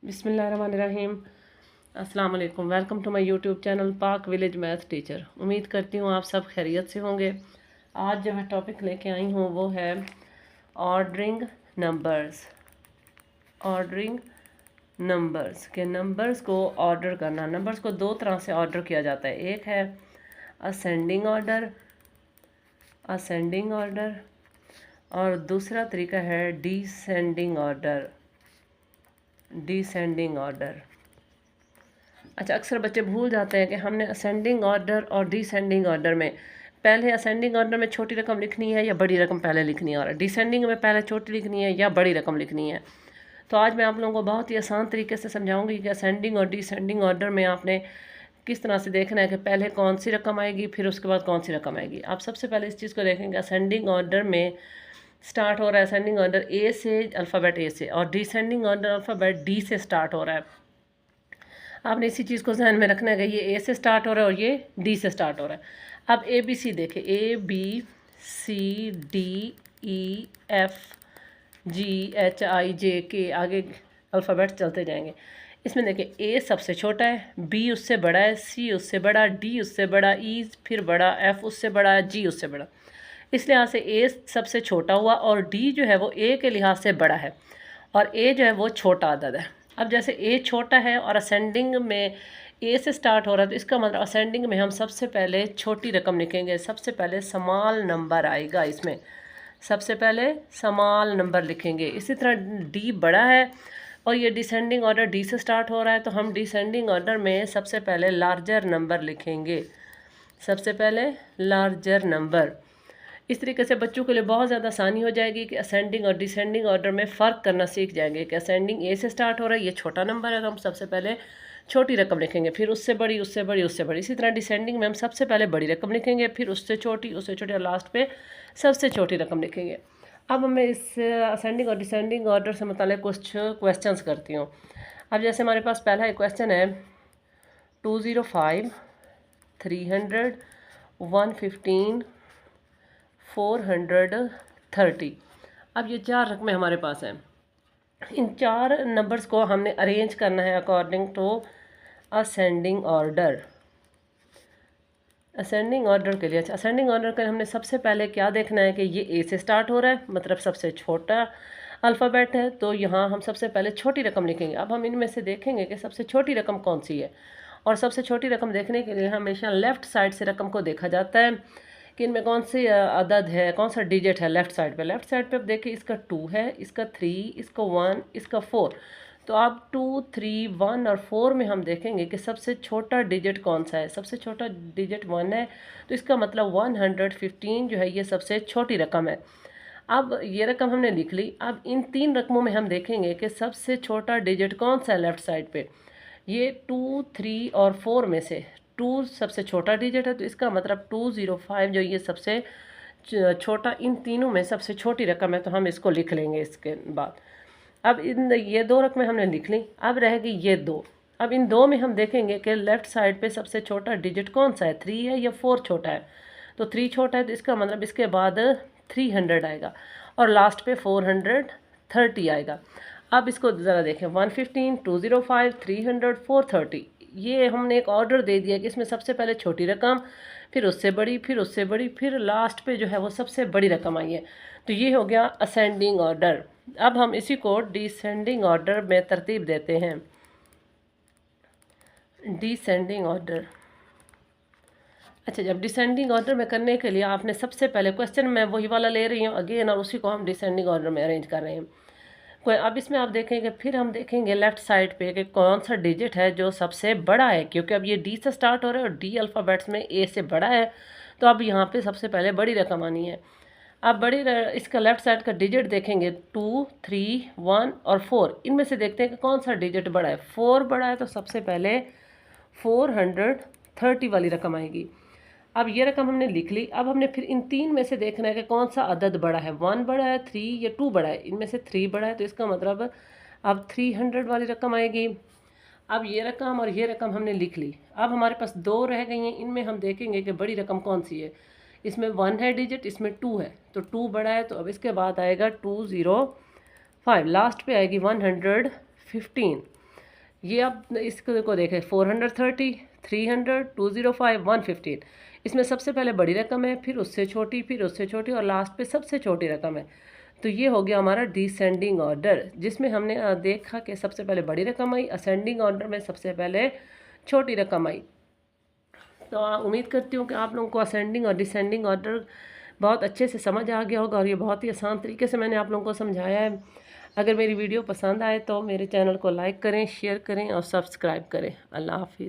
बिस्मिल्लाहिर्रहमानिर्रहीम। अस्सलाम वालेकुम। Welcome to my YouTube channel Pak village math teacher. उम्मीद करती हूँ आप सब खैरियत से होंगे। आज जो मैं टॉपिक लेके आई हूँ वो है ऑर्डरिंग नंबर्स। ऑर्डरिंग नंबर्स के नंबर्स को ऑर्डर करना। नंबर्स को दो तरह से ऑर्डर किया जाता है। एक है असेंडिंग ऑर्डर, और दूसरा तरीका है डिसेंडिंग ऑर्डर। अच्छा, अक्सर बच्चे भूल जाते हैं कि हमने असेंडिंग ऑर्डर और डिसेंडिंग ऑर्डर में पहले असेंडिंग ऑर्डर में छोटी रकम लिखनी है या बड़ी रकम पहले लिखनी है, और डिसेंडिंग में पहले छोटी लिखनी है या बड़ी रकम लिखनी है। तो आज मैं आप लोगों को बहुत ही आसान तरीके से समझाऊंगी कि असेंडिंग और डिसेंडिंग ऑर्डर में आपने किस तरह से देखना है कि पहले कौन सी रकम आएगी, फिर उसके बाद कौन सी रकम आएगी। आप सबसे पहले इस चीज़ को देखेंगे, असेंडिंग ऑर्डर में स्टार्ट हो रहा है असेंडिंग ऑर्डर ए से, अल्फ़ाबेट ए से, और डिसेंडिंग ऑर्डर अल्फ़ाबेट डी से स्टार्ट हो रहा है। आपने इसी चीज़ को ध्यान में रखना है कि ये ए से स्टार्ट हो रहा है और ये डी से स्टार्ट हो रहा है। अब ए बी सी देखें, A B C D E F G H I J K, आगे अल्फ़ाबेट चलते जाएंगे। इसमें देखिए ए सबसे छोटा है, बी उससे बड़ा है, सी उससे बड़ा, डी उससे बड़ा, ई फिर बड़ा, एफ उससे बड़ा, जी उससे बड़ा। इस लिहाज से ए सबसे छोटा हुआ और डी जो है वो ए के लिहाज से बड़ा है और ए जो है वो छोटा अदद है। अब जैसे ए छोटा है और असेंडिंग में ए से स्टार्ट हो रहा है, तो इसका मतलब असेंडिंग में हम सबसे पहले छोटी रकम लिखेंगे। सबसे पहले स्मॉल नंबर आएगा, इसमें सबसे पहले स्मॉल नंबर लिखेंगे। इसी तरह डी बड़ा है और ये डिसेंडिंग ऑर्डर डी से स्टार्ट हो रहा है, तो हम डिसेंडिंग ऑर्डर में सबसे पहले लार्जर नंबर लिखेंगे। सबसे पहले लार्जर नंबर। इस तरीके से बच्चों के लिए बहुत ज़्यादा आसानी हो जाएगी कि असेंडिंग और डिसेंडिंग ऑर्डर में फ़र्क करना सीख जाएंगे कि असेंडिंग ए से स्टार्ट हो रहा है, ये छोटा नंबर है, तो हम सबसे पहले छोटी रकम लिखेंगे, फिर उससे बड़ी, उससे बड़ी, उससे बड़ी। इसी तरह डिसेंडिंग में हम सबसे पहले बड़ी रकम लिखेंगे, फिर उससे छोटी, उससे छोटी, और लास्ट पे सबसे छोटी रकम लिखेंगे। अब मैं इस असेंडिंग और डिसेंडिंग ऑर्डर से मुताल्लिक़ कुछ क्वेश्चंस करती हूँ। अब जैसे हमारे पास पहला एक क्वेश्चन है 205, 300, 115, 430। अब ये चार रकमें हमारे पास हैं। इन चार नंबर्स को हमने अरेंज करना है according to ascending order. Ascending order के लिए, अच्छा, असेंडिंग ऑर्डर के हमने सबसे पहले क्या देखना है कि ये ए से स्टार्ट हो रहा है, मतलब सबसे छोटा अल्फ़ाबेट है, तो यहाँ हम सबसे पहले छोटी रकम लिखेंगे। अब हम इनमें से देखेंगे कि सबसे छोटी रकम कौन सी है, और सबसे छोटी रकम देखने के लिए हमेशा लेफ़्ट साइड से रकम को देखा जाता है कि इनमें कौन सी अदद है, कौन सा डिजिट है। लेफ़्ट साइड पे अब देखिए, इसका 2 है, इसका 3, इसका 1, इसका 4। तो अब 2, 3, 1 और 4 में हम देखेंगे कि सबसे छोटा डिजिट कौन सा है। सबसे छोटा डिजिट 1 है, तो इसका मतलब 115 जो है ये सबसे छोटी रकम है। अब ये रकम हमने लिख ली। अब इन तीन रकमों में हम देखेंगे कि सबसे छोटा डिजिट कौन सा है लेफ़्ट साइड पे। ये 2, 3 और 4 में से 2 सबसे छोटा डिजिट है, तो इसका मतलब 205 जो ये सबसे छोटा, इन तीनों में सबसे छोटी रकम है, तो हम इसको लिख लेंगे इसके बाद। अब इन ये दो रकमें हमने लिख ली, अब रह गई ये दो। अब इन दो में हम देखेंगे कि लेफ़्ट साइड पे सबसे छोटा डिजिट कौन सा है, 3 है या 4 छोटा है। तो 3 छोटा है, तो इसका मतलब इसके बाद 300 आएगा और लास्ट पे 430 आएगा। अब इसको ज़रा देखें, 115, 205, 300, 430। ये हमने एक ऑर्डर दे दिया कि इसमें सबसे पहले छोटी रकम, फिर उससे बड़ी, फिर उससे बड़ी, फिर लास्ट पे जो है वो सबसे बड़ी रकम आई है। तो ये हो गया असेंडिंग ऑर्डर। अब हम इसी को डिसेंडिंग ऑर्डर में तरतीब देते हैं। Descending order. अच्छा, जब डिसेंडिंग ऑर्डर में करने के लिए आपने सबसे पहले क्वेश्चन में वही वाला ले रही हूँ अगेन, और उसी को हम डिसेंडिंग ऑर्डर में अरेंज कर रहे हैं। अब इसमें आप देखेंगे, फिर हम देखेंगे लेफ़्ट साइड पे कि कौन सा डिजिट है जो सबसे बड़ा है, क्योंकि अब ये डी से स्टार्ट हो रहा है और डी अल्फ़ाबेट्स में ए से बड़ा है, तो अब यहाँ पे सबसे पहले बड़ी रकम आनी है। अब इसका लेफ़्ट साइड का डिजिट देखेंगे, 2, 3, 1 और 4। इनमें से देखते हैं कि कौन सा डिजिट बड़ा है। 4 बड़ा है, तो सबसे पहले 430 वाली रकम आएगी। अब ये रकम हमने लिख ली। अब हमने फिर इन तीन में से देखना है कि कौन सा अदद बड़ा है, 1 बड़ा है, 3 या 2 बड़ा है। इनमें से 3 बड़ा है, तो इसका मतलब अब 300 वाली रकम आएगी। अब ये रकम और ये रकम हमने लिख ली। अब हमारे पास दो रह गई हैं, इनमें हम देखेंगे कि बड़ी रकम कौन सी है। इसमें 1 है डिजिट, इसमें 2 है, तो 2 बड़ा है, तो अब इसके बाद आएगा 205, लास्ट पे आएगी 115। ये आप इसको देखें 430, 300, 205, 115। इसमें सबसे पहले बड़ी रकम है, फिर उससे छोटी, फिर उससे छोटी और लास्ट पे सबसे छोटी रकम है। तो ये हो गया हमारा डिसेंडिंग ऑर्डर, जिसमें हमने देखा कि सबसे पहले बड़ी रकम आई, असेंडिंग ऑर्डर में सबसे पहले छोटी रकम आई। तो उम्मीद करती हूँ कि आप लोगों को असेंडिंग और डिसेंडिंग ऑर्डर बहुत अच्छे से समझ आ गया होगा और ये बहुत ही आसान तरीके से मैंने आप लोगों को समझाया है। अगर मेरी वीडियो पसंद आए तो मेरे चैनल को लाइक करें, शेयर करें और सब्सक्राइब करें। अल्लाह हाफिज़।